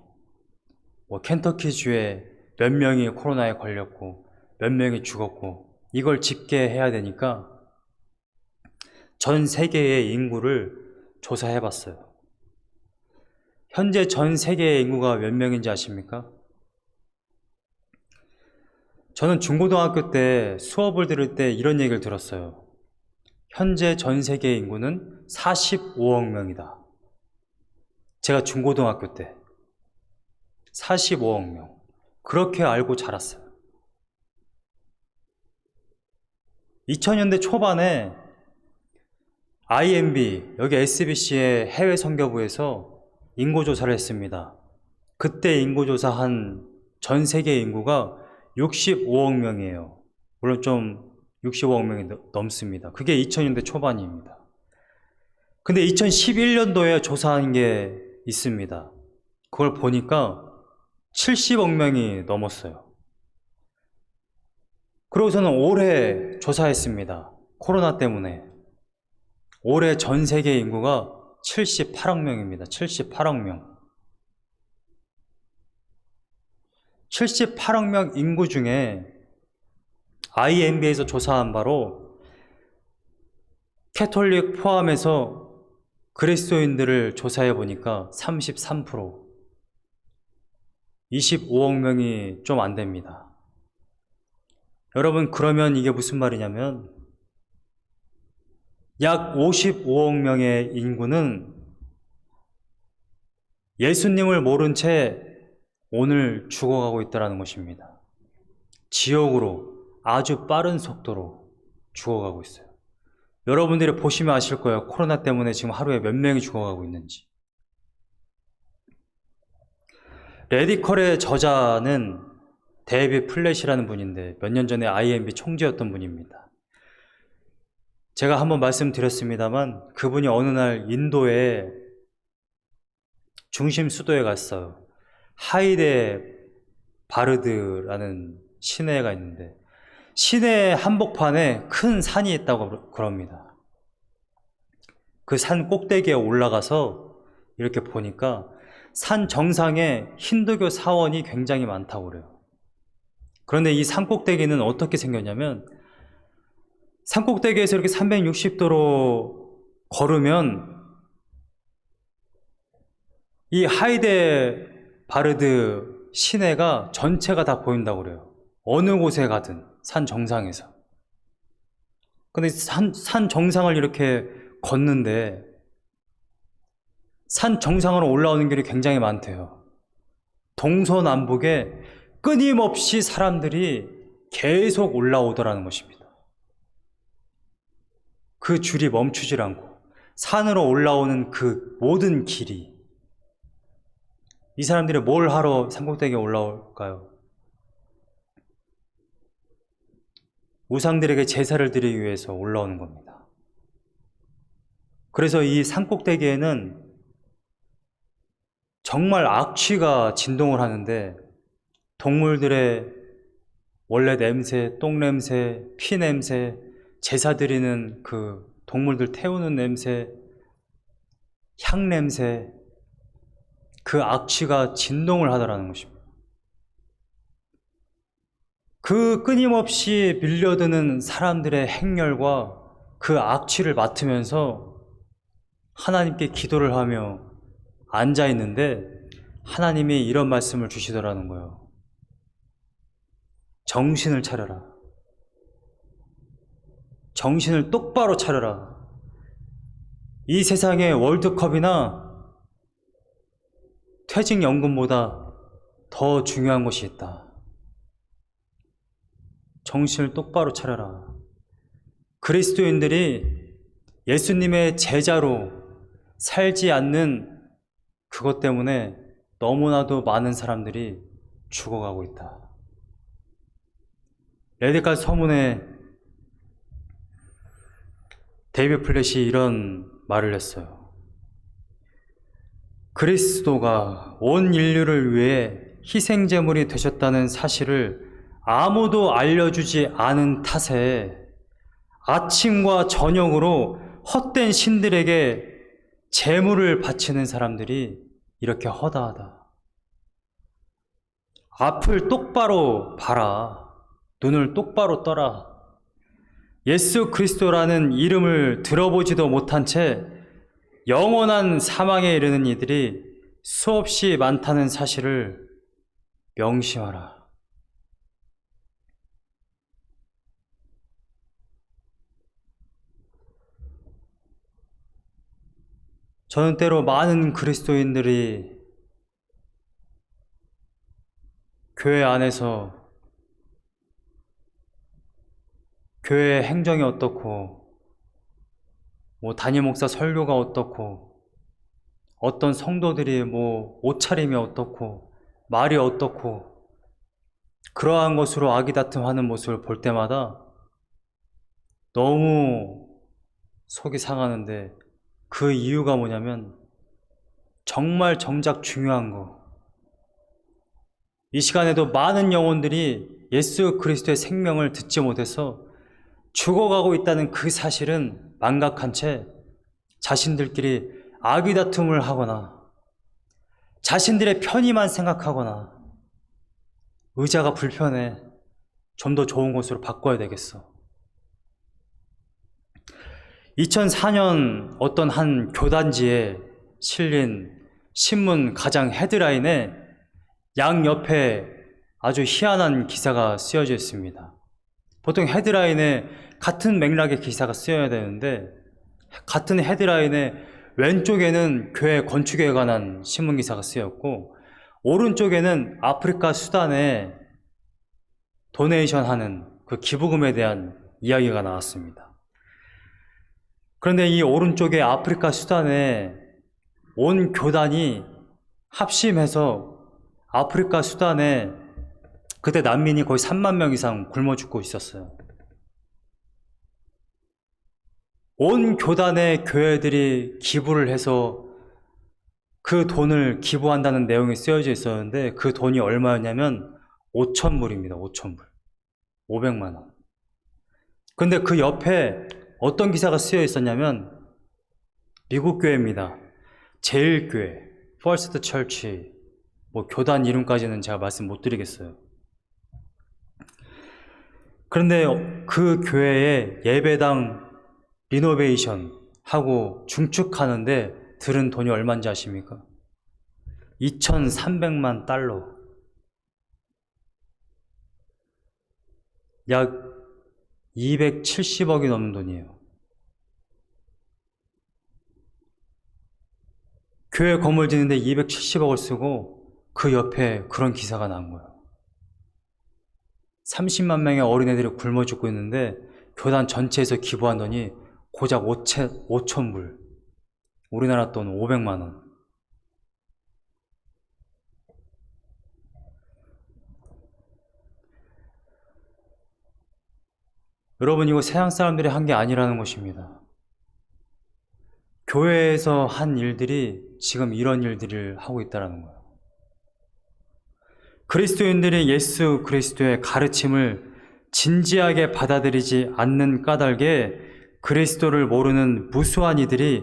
켄터키주에 몇 명이 코로나에 걸렸고 몇 명이 죽었고, 이걸 집계해야 되니까 전 세계의 인구를 조사해 봤어요. 현재 전 세계의 인구가 몇 명인지 아십니까? 저는 중고등학교 때 수업을 들을 때 이런 얘기를 들었어요. 현재 전 세계의 인구는 45억 명이다. 제가 중고등학교 때 45억 명, 그렇게 알고 자랐어요. 2000년대 초반에 IMB, 여기 SBC의 해외 선교부에서 인구조사를 했습니다. 그때 인구조사한 전 세계 인구가 65억 명이에요. 물론 좀 65억 명이 넘습니다. 그게 2000년대 초반입니다. 근데 2011년도에 조사한 게 있습니다. 그걸 보니까 70억 명이 넘었어요. 그러고서는 올해 조사했습니다. 코로나 때문에. 올해 전 세계 인구가 78억 명입니다. 78억 명. 78억 명 인구 중에 IMB에서 조사한 바로 캐톨릭 포함해서 그리스도인들을 조사해 보니까 33%, 25억 명이 좀 안 됩니다. 여러분, 그러면 이게 무슨 말이냐면 약 55억 명의 인구는 예수님을 모른 채 오늘 죽어가고 있다는 것입니다. 지옥으로 아주 빠른 속도로 죽어가고 있어요. 여러분들이 보시면 아실 거예요. 코로나 때문에 지금 하루에 몇 명이 죽어가고 있는지. 레디컬의 저자는 데이비드 플랫이라는 분인데 몇 년 전에 IMB 총재였던 분입니다. 제가 한번 말씀드렸습니다만 그분이 어느 날 인도의 중심 수도에 갔어요. 하이데 바르드라는 시내가 있는데 시내 한복판에 큰 산이 있다고 그럽니다. 그 산 꼭대기에 올라가서 이렇게 보니까 산 정상에 힌두교 사원이 굉장히 많다고 그래요. 그런데 이 산 꼭대기는 어떻게 생겼냐면 산 꼭대기에서 이렇게 360도로 걸으면 이 하이데 바르드 시내가 전체가 다 보인다고 그래요. 어느 곳에 가든 산 정상에서. 근데 산 정상을 이렇게 걷는데 산 정상으로 올라오는 길이 굉장히 많대요. 동서남북에 끊임없이 사람들이 계속 올라오더라는 것입니다. 그 줄이 멈추질 않고 산으로 올라오는 그 모든 길이. 이 사람들이 뭘 하러 산꼭대기에 올라올까요? 우상들에게 제사를 드리기 위해서 올라오는 겁니다. 그래서 이 산꼭대기에는 정말 악취가 진동을 하는데 동물들의 원래 냄새, 똥 냄새, 피 냄새, 제사 드리는 그 동물들 태우는 냄새, 향 냄새, 그 악취가 진동을 하더라는 것입니다. 그 끊임없이 밀려드는 사람들의 행렬과 그 악취를 맡으면서 하나님께 기도를 하며 앉아 있는데 하나님이 이런 말씀을 주시더라는 거예요. 정신을 차려라. 정신을 똑바로 차려라. 이 세상에 월드컵이나 퇴직연금보다 더 중요한 것이 있다. 정신을 똑바로 차려라. 그리스도인들이 예수님의 제자로 살지 않는 그것 때문에 너무나도 많은 사람들이 죽어가고 있다. 레디칼 서문에 데이비드 플랫이 이런 말을 했어요. 그리스도가 온 인류를 위해 희생제물이 되셨다는 사실을 아무도 알려주지 않은 탓에 아침과 저녁으로 헛된 신들에게 제물을 바치는 사람들이 이렇게 허다하다. 앞을 똑바로 봐라. 눈을 똑바로 떠라. 예수 그리스도라는 이름을 들어보지도 못한 채 영원한 사망에 이르는 이들이 수없이 많다는 사실을 명심하라. 저는 때로 많은 그리스도인들이 교회 안에서 교회 행정이 어떻고 담임 목사 설교가 어떻고 어떤 성도들이 옷차림이 어떻고 말이 어떻고 그러한 것으로 아기다툼하는 모습을 볼 때마다 너무 속이 상하는데 그 이유가 뭐냐면 정말 정작 중요한 거, 이 시간에도 많은 영혼들이 예수 그리스도의 생명을 듣지 못해서 죽어가고 있다는 그 사실은 망각한 채 자신들끼리 아귀다툼을 하거나 자신들의 편의만 생각하거나 의자가 불편해, 좀 더 좋은 곳으로 바꿔야 되겠어. 2004년 어떤 한 교단지에 실린 신문 가장 헤드라인에 양옆에 아주 희한한 기사가 쓰여져 있습니다. 보통 헤드라인에 같은 맥락의 기사가 쓰여야 되는데 같은 헤드라인에 왼쪽에는 교회 건축에 관한 신문 기사가 쓰였고 오른쪽에는 아프리카 수단에 도네이션 하는 그 기부금에 대한 이야기가 나왔습니다. 그런데 이 오른쪽에 아프리카 수단에 온 교단이 합심해서 아프리카 수단에 그때 난민이 거의 3만 명 이상 굶어 죽고 있었어요. 온 교단의 교회들이 기부를 해서 그 돈을 기부한다는 내용이 쓰여져 있었는데 그 돈이 얼마였냐면 5,000불입니다. 5,000불. 500만 원. 근데 그 옆에 어떤 기사가 쓰여 있었냐면 미국 교회입니다. 제일교회, 퍼스트 철치, 교단 이름까지는 제가 말씀 못 드리겠어요. 그런데 그 교회에 예배당 리노베이션 하고 중축하는데 들은 돈이 얼마인지 아십니까? 2,300만 달러. 약 270억이 넘는 돈이에요. 교회 건물 짓는데 270억을 쓰고 그 옆에 그런 기사가 난 거예요. 30만 명의 어린애들이 굶어 죽고 있는데 교단 전체에서 기부한 돈이 고작 5,000불. 우리나라 돈 500만 원. 여러분, 이거 세상 사람들이 한 게 아니라는 것입니다. 교회에서 한 일들이 지금 이런 일들을 하고 있다는 거예요. 그리스도인들이 예수 그리스도의 가르침을 진지하게 받아들이지 않는 까닭에 그리스도를 모르는 무수한 이들이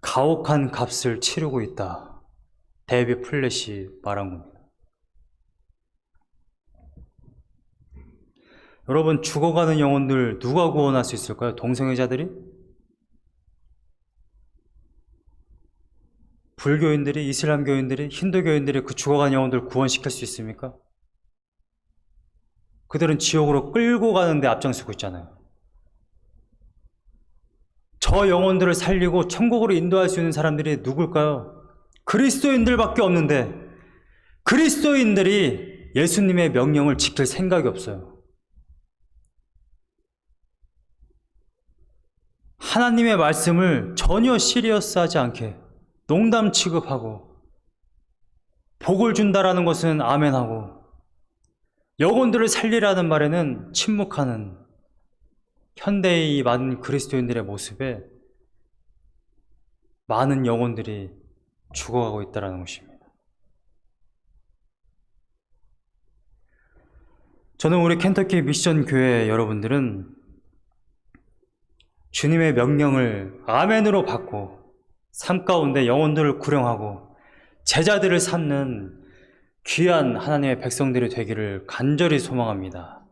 가혹한 값을 치르고 있다. 데이비 플랫이 말한 겁니다. 여러분, 죽어가는 영혼들 누가 구원할 수 있을까요? 동성애자들이? 불교인들이, 이슬람교인들이, 힌두교인들이 그 죽어가는 영혼들 구원시킬 수 있습니까? 그들은 지옥으로 끌고 가는데 앞장서고 있잖아요. 저 영혼들을 살리고 천국으로 인도할 수 있는 사람들이 누굴까요? 그리스도인들밖에 없는데 그리스도인들이 예수님의 명령을 지킬 생각이 없어요. 하나님의 말씀을 전혀 시리어스하지 않게 농담 취급하고 복을 준다라는 것은 아멘하고 영혼들을 살리라는 말에는 침묵하는 현대의 이 많은 그리스도인들의 모습에 많은 영혼들이 죽어가고 있다는 것입니다. 저는 우리 켄터키 미션 교회 여러분들은 주님의 명령을 아멘으로 받고 삶 가운데 영혼들을 구령하고 제자들을 삼는 귀한 하나님의 백성들이 되기를 간절히 소망합니다.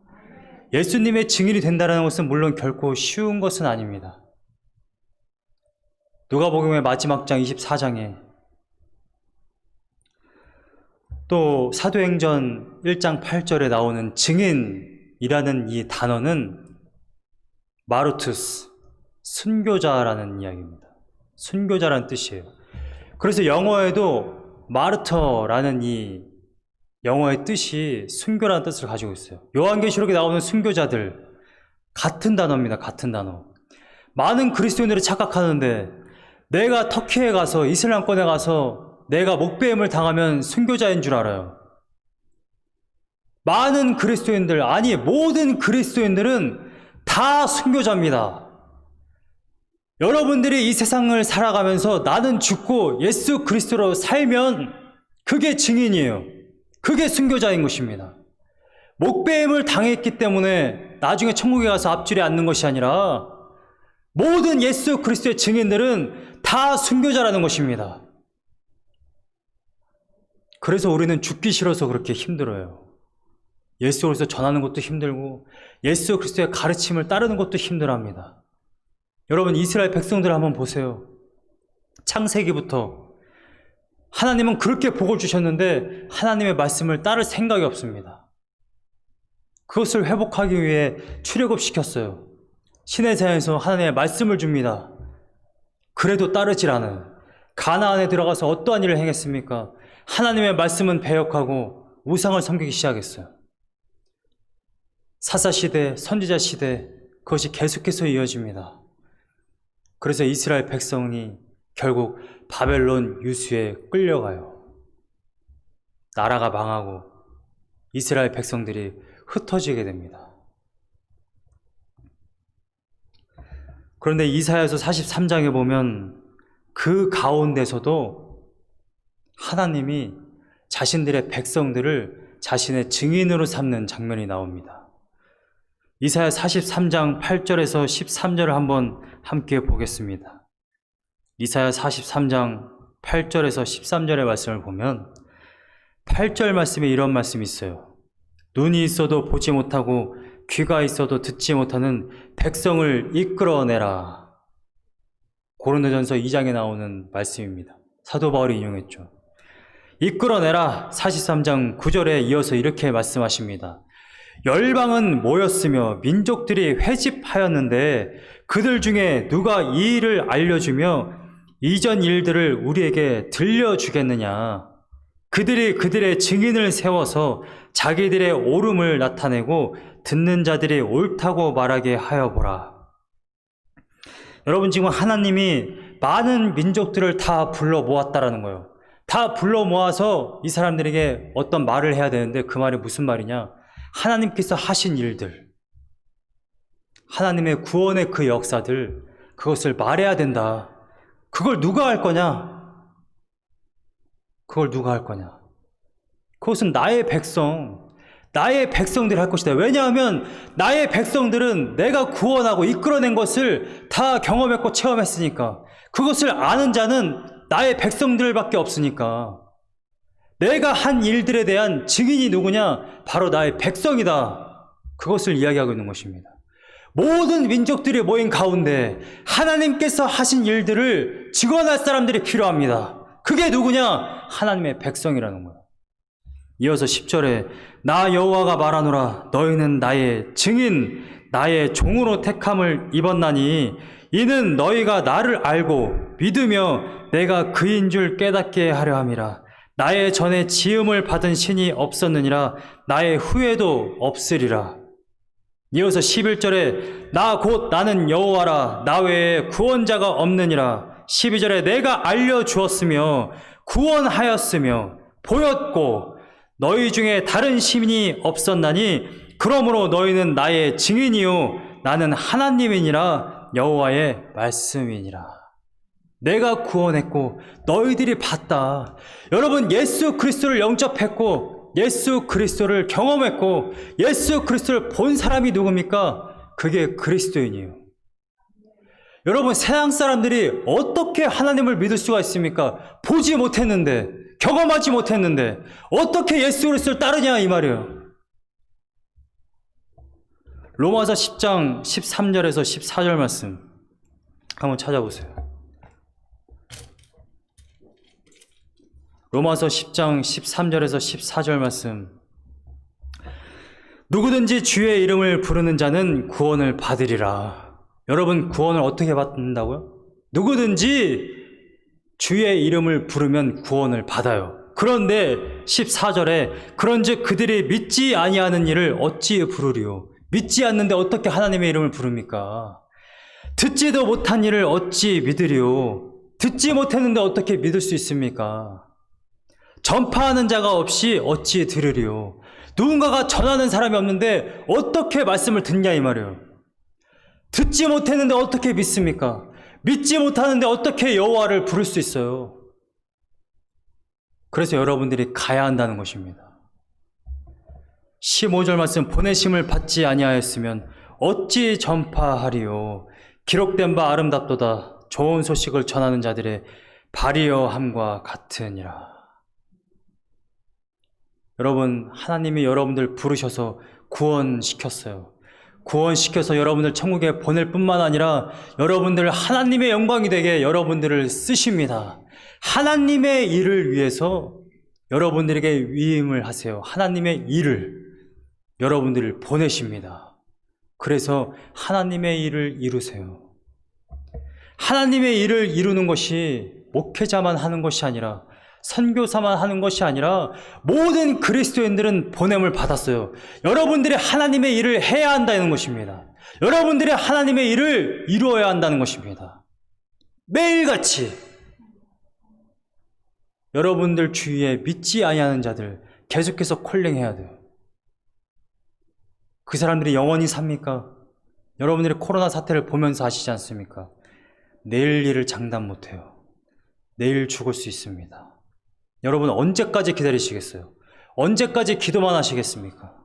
예수님의 증인이 된다는 것은 물론 결코 쉬운 것은 아닙니다. 누가복음의 마지막 장 24장에 또 사도행전 1장 8절에 나오는 증인이라는 이 단어는 마르투스, 순교자라는 이야기입니다. 순교자라는 뜻이에요. 그래서 영어에도 마르터라는 이 영어의 뜻이 순교라는 뜻을 가지고 있어요. 요한계시록에 나오는 순교자들 같은 단어입니다. 같은 단어. 많은 그리스도인들이 착각하는데 내가 터키에 가서 이슬람권에 가서 내가 목배임을 당하면 순교자인 줄 알아요. 많은 그리스도인들, 아니 모든 그리스도인들은 다 순교자입니다. 여러분들이 이 세상을 살아가면서 나는 죽고 예수 그리스도로 살면 그게 증인이에요. 그게 순교자인 것입니다. 목배임을 당했기 때문에 나중에 천국에 가서 앞줄에 앉는 것이 아니라 모든 예수 그리스도의 증인들은 다 순교자라는 것입니다. 그래서 우리는 죽기 싫어서 그렇게 힘들어요. 예수 그리스도 전하는 것도 힘들고 예수 그리스도의 가르침을 따르는 것도 힘들어합니다. 여러분, 이스라엘 백성들 한번 보세요. 창세기부터 하나님은 그렇게 복을 주셨는데 하나님의 말씀을 따를 생각이 없습니다. 그것을 회복하기 위해 출애굽시켰어요. 시내산에서 하나님의 말씀을 줍니다. 그래도 따르질 않아요. 가나안에 들어가서 어떠한 일을 행했습니까? 하나님의 말씀은 배역하고 우상을 섬기기 시작했어요. 사사시대, 선지자시대, 그것이 계속해서 이어집니다. 그래서 이스라엘 백성이 결국 바벨론 유수에 끌려가요. 나라가 망하고 이스라엘 백성들이 흩어지게 됩니다. 그런데 이사야서 43장에 보면 그 가운데서도 하나님이 자신들의 백성들을 자신의 증인으로 삼는 장면이 나옵니다. 이사야 43장 8절에서 13절을 한번 함께 보겠습니다. 이사야 43장 8절에서 13절의 말씀을 보면 8절 말씀에 이런 말씀이 있어요. 눈이 있어도 보지 못하고 귀가 있어도 듣지 못하는 백성을 이끌어내라. 고린도전서 2장에 나오는 말씀입니다. 사도 바울이 인용했죠. 이끌어내라. 43장 9절에 이어서 이렇게 말씀하십니다. 열방은 모였으며 민족들이 회집하였는데 그들 중에 누가 이 일을 알려주며 이전 일들을 우리에게 들려주겠느냐. 그들이 그들의 증인을 세워서 자기들의 옳음을 나타내고 듣는 자들이 옳다고 말하게 하여 보라. 여러분, 지금 하나님이 많은 민족들을 다 불러 모았다라는 거예요. 다 불러 모아서 이 사람들에게 어떤 말을 해야 되는데 그 말이 무슨 말이냐? 하나님께서 하신 일들, 하나님의 구원의 그 역사들, 그것을 말해야 된다. 그걸 누가 할 거냐? 그걸 누가 할 거냐? 그것은 나의 나의 백성들이 할 것이다. 왜냐하면 나의 백성들은 내가 구원하고 이끌어낸 것을 다 경험했고 체험했으니까. 그것을 아는 자는 나의 백성들밖에 없으니까. 내가 한 일들에 대한 증인이 누구냐? 바로 나의 백성이다. 그것을 이야기하고 있는 것입니다. 모든 민족들이 모인 가운데 하나님께서 하신 일들을 증언할 사람들이 필요합니다. 그게 누구냐? 하나님의 백성이라는 거예요. 이어서 10절에 나 여호와가 말하노라 너희는 나의 증인 나의 종으로 택함을 입었나니 이는 너희가 나를 알고 믿으며 내가 그인 줄 깨닫게 하려 함이라. 나의 전에 지음을 받은 신이 없었느니라 나의 후에도 없으리라. 이어서 11절에 나 곧 나는 여호와라 나 외에 구원자가 없느니라. 12절에 내가 알려주었으며 구원하였으며 보였고 너희 중에 다른 시민이 없었나니 그러므로 너희는 나의 증인이요 나는 하나님이니라 여호와의 말씀이니라. 내가 구원했고 너희들이 봤다. 여러분 예수 그리스도를 영접했고 예수 그리스도를 경험했고 예수 그리스도를 본 사람이 누굽니까? 그게 그리스도인이에요. 여러분 세상 사람들이 어떻게 하나님을 믿을 수가 있습니까? 보지 못했는데 경험하지 못했는데 어떻게 예수 그리스도를 따르냐 이 말이에요. 로마서 10장 13절에서 14절 말씀 한번 찾아보세요. 로마서 10장 13절에서 14절 말씀. 누구든지 주의 이름을 부르는 자는 구원을 받으리라. 여러분 구원을 어떻게 받는다고요? 누구든지 주의 이름을 부르면 구원을 받아요. 그런데 14절에 그런즉 그들이 믿지 아니하는 일을 어찌 부르리요? 믿지 않는데 어떻게 하나님의 이름을 부릅니까? 듣지도 못한 일을 어찌 믿으리요? 듣지 못했는데 어떻게 믿을 수 있습니까? 전파하는 자가 없이 어찌 들으리요? 누군가가 전하는 사람이 없는데 어떻게 말씀을 듣냐 이 말이에요. 듣지 못했는데 어떻게 믿습니까? 믿지 못하는데 어떻게 여호와를 부를 수 있어요? 그래서 여러분들이 가야 한다는 것입니다. 15절 말씀 보내심을 받지 아니하였으면 어찌 전파하리요? 기록된 바 아름답도다. 좋은 소식을 전하는 자들의 발이여 함과 같으니라. 여러분 하나님이 여러분들 부르셔서 구원시켰어요. 구원시켜서 여러분들 천국에 보낼 뿐만 아니라 여러분들 하나님의 영광이 되게 여러분들을 쓰십니다. 하나님의 일을 위해서 여러분들에게 위임을 하세요. 하나님의 일을 여러분들을 보내십니다. 그래서 하나님의 일을 이루세요. 하나님의 일을 이루는 것이 목회자만 하는 것이 아니라 선교사만 하는 것이 아니라 모든 그리스도인들은 보냄을 받았어요. 여러분들이 하나님의 일을 해야 한다는 것입니다. 여러분들이 하나님의 일을 이루어야 한다는 것입니다. 매일같이 여러분들 주위에 믿지 아니하는 자들 계속해서 콜링해야 돼요. 그 사람들이 영원히 삽니까? 여러분들이 코로나 사태를 보면서 아시지 않습니까? 내일 일을 장담 못해요. 내일 죽을 수 있습니다. 여러분 언제까지 기다리시겠어요? 언제까지 기도만 하시겠습니까?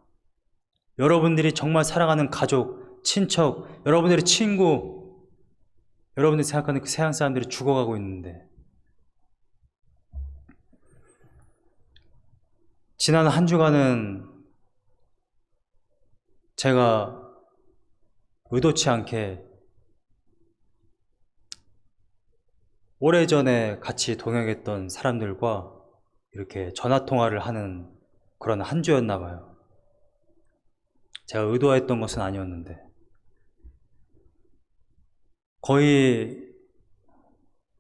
여러분들이 정말 사랑하는 가족, 친척, 여러분들의 친구, 여러분들이 생각하는 그 세상 사람들이 죽어가고 있는데 지난 한 주간은 제가 의도치 않게 오래전에 같이 동행했던 사람들과 이렇게 전화통화를 하는 그런 한 주였나 봐요. 제가 의도했던 것은 아니었는데 거의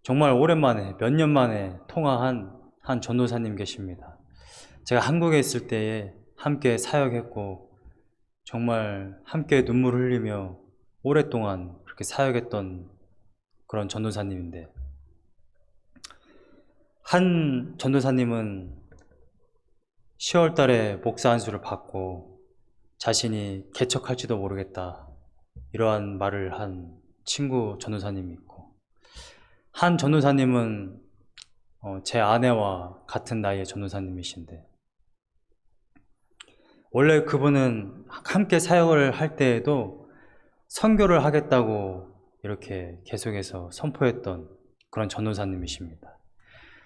정말 오랜만에 몇 년 만에 통화한 한 전도사님 계십니다. 제가 한국에 있을 때에 함께 사역했고 정말 함께 눈물 흘리며 오랫동안 그렇게 사역했던 그런 전도사님인데 한 전도사님은 10월 달에 목사 안수를 받고 자신이 개척할지도 모르겠다 이러한 말을 한 친구 전도사님이 있고 한 전도사님은 제 아내와 같은 나이의 전도사님이신데 원래 그분은 함께 사역을 할 때에도 선교를 하겠다고 이렇게 계속해서 선포했던 그런 전도사님이십니다.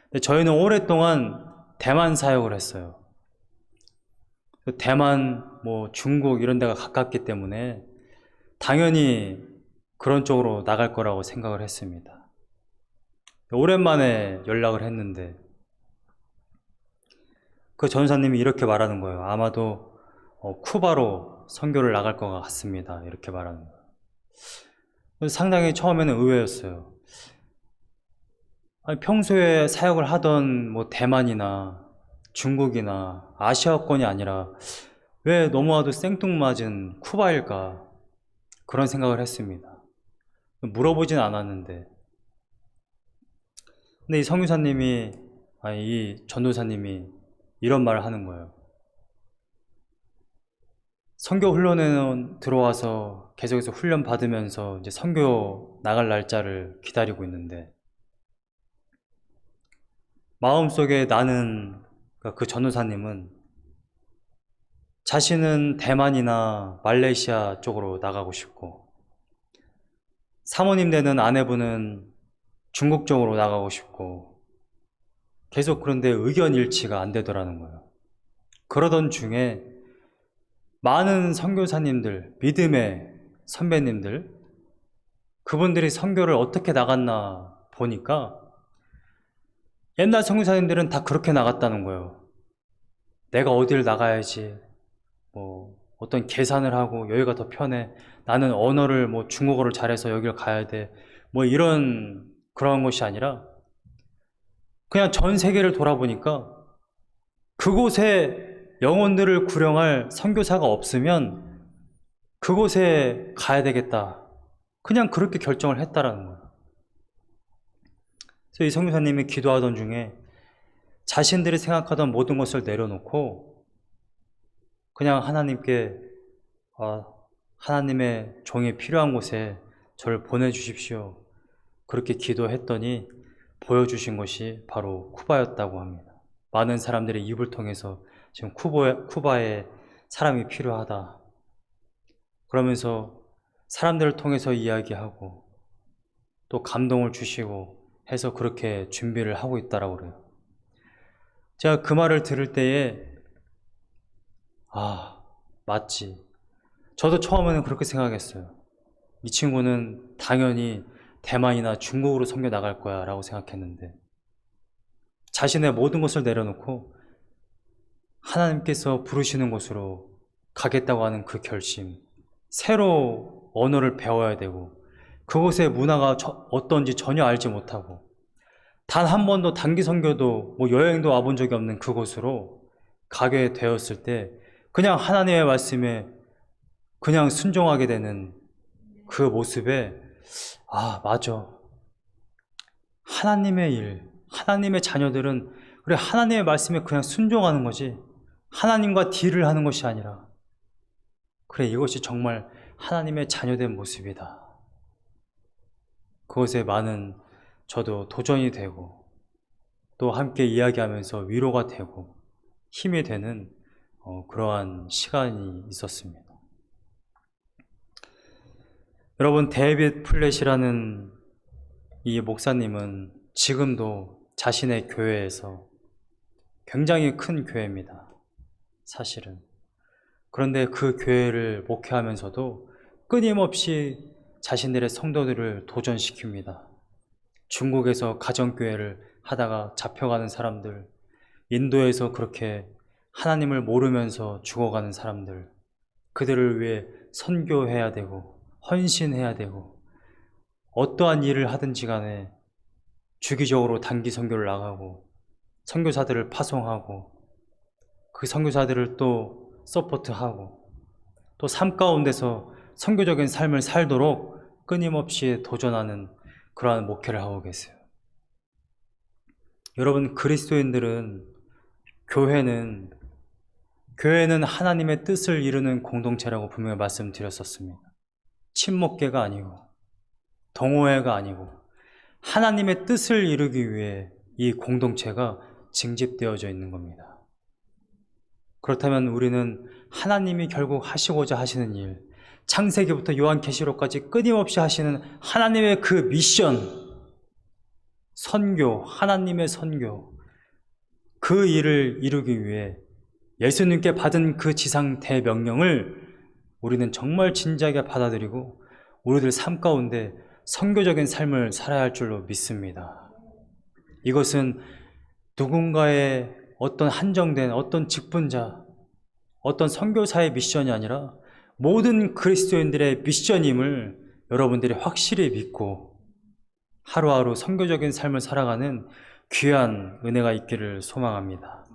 근데 저희는 오랫동안 대만 사역을 했어요. 대만, 중국 이런 데가 가깝기 때문에 당연히 그런 쪽으로 나갈 거라고 생각을 했습니다. 오랜만에 연락을 했는데 그 전사님이 이렇게 말하는 거예요. 아마도 쿠바로 선교를 나갈 것 같습니다. 이렇게 말하는 거예요. 상당히 처음에는 의외였어요. 아니, 평소에 사역을 하던 대만이나 중국이나 아시아권이 아니라 왜 너무나도 생뚱맞은 쿠바일까 그런 생각을 했습니다. 물어보진 않았는데 근데 이 선교사님이 이 전도사님이 이런 말을 하는 거예요. 선교 훈련에는 들어와서 계속해서 훈련 받으면서 이제 선교 나갈 날짜를 기다리고 있는데 마음속에 나는 그 전도사님은 자신은 대만이나 말레이시아 쪽으로 나가고 싶고 사모님 되는 아내분은 중국 쪽으로 나가고 싶고 계속 그런데 의견 일치가 안 되더라는 거예요. 그러던 중에 많은 선교사님들, 믿음의 선배님들 그분들이 선교를 어떻게 나갔나 보니까 옛날 선교사님들은 다 그렇게 나갔다는 거예요. 내가 어디를 나가야지 어떤 계산을 하고 여기가 더 편해. 나는 언어를 중국어를 잘해서 여기를 가야 돼. 이런 그런 것이 아니라 그냥 전 세계를 돌아보니까 그곳에 영혼들을 구령할 선교사가 없으면 그곳에 가야 되겠다. 그냥 그렇게 결정을 했다라는 거예요. 그래서 이 선교사님이 기도하던 중에 자신들이 생각하던 모든 것을 내려놓고 그냥 하나님께 하나님의 종이 필요한 곳에 저를 보내주십시오. 그렇게 기도했더니 보여주신 것이 바로 쿠바였다고 합니다. 많은 사람들의 입을 통해서 지금 쿠바에 사람이 필요하다. 그러면서 사람들을 통해서 이야기하고 또 감동을 주시고 해서 그렇게 준비를 하고 있다라고 그래요. 제가 그 말을 들을 때에 맞지. 저도 처음에는 그렇게 생각했어요. 이 친구는 당연히 대만이나 중국으로 선교 나갈 거야 라고 생각했는데 자신의 모든 것을 내려놓고 하나님께서 부르시는 곳으로 가겠다고 하는 그 결심, 새로 언어를 배워야 되고 그곳의 문화가 어떤지 전혀 알지 못하고 단 한 번도 단기 선교도 여행도 와본 적이 없는 그곳으로 가게 되었을 때 그냥 하나님의 말씀에 그냥 순종하게 되는 그 모습에 맞아. 하나님의 일, 하나님의 자녀들은 그래 하나님의 말씀에 그냥 순종하는 거지 하나님과 딜을 하는 것이 아니라 그래 이것이 정말 하나님의 자녀된 모습이다. 그것에 많은 저도 도전이 되고 또 함께 이야기하면서 위로가 되고 힘이 되는 그러한 시간이 있었습니다. 여러분 데이빗 플랫이라는 이 목사님은 지금도 자신의 교회에서 굉장히 큰 교회입니다. 사실은. 그런데 그 교회를 목회하면서도 끊임없이 자신들의 성도들을 도전시킵니다. 중국에서 가정교회를 하다가 잡혀가는 사람들, 인도에서 그렇게 하나님을 모르면서 죽어가는 사람들, 그들을 위해 선교해야 되고 헌신해야 되고 어떠한 일을 하든지 간에 주기적으로 단기 선교를 나가고 선교사들을 파송하고 그 선교사들을 또 서포트하고 또 삶 가운데서 선교적인 삶을 살도록 끊임없이 도전하는 그러한 목회를 하고 계세요. 여러분 그리스도인들은 교회는 하나님의 뜻을 이루는 공동체라고 분명히 말씀드렸었습니다. 친목계가 아니고 동호회가 아니고 하나님의 뜻을 이루기 위해 이 공동체가 징집되어져 있는 겁니다. 그렇다면 우리는 하나님이 결국 하시고자 하시는 일, 창세기부터 요한계시록까지 끊임없이 하시는 하나님의 그 미션, 선교, 하나님의 선교, 그 일을 이루기 위해 예수님께 받은 그 지상 대명령을 우리는 정말 진지하게 받아들이고 우리들 삶 가운데 선교적인 삶을 살아야 할 줄로 믿습니다. 이것은 누군가의 어떤 한정된 어떤 직분자, 어떤 선교사의 미션이 아니라 모든 그리스도인들의 미션임을 여러분들이 확실히 믿고 하루하루 선교적인 삶을 살아가는 귀한 은혜가 있기를 소망합니다.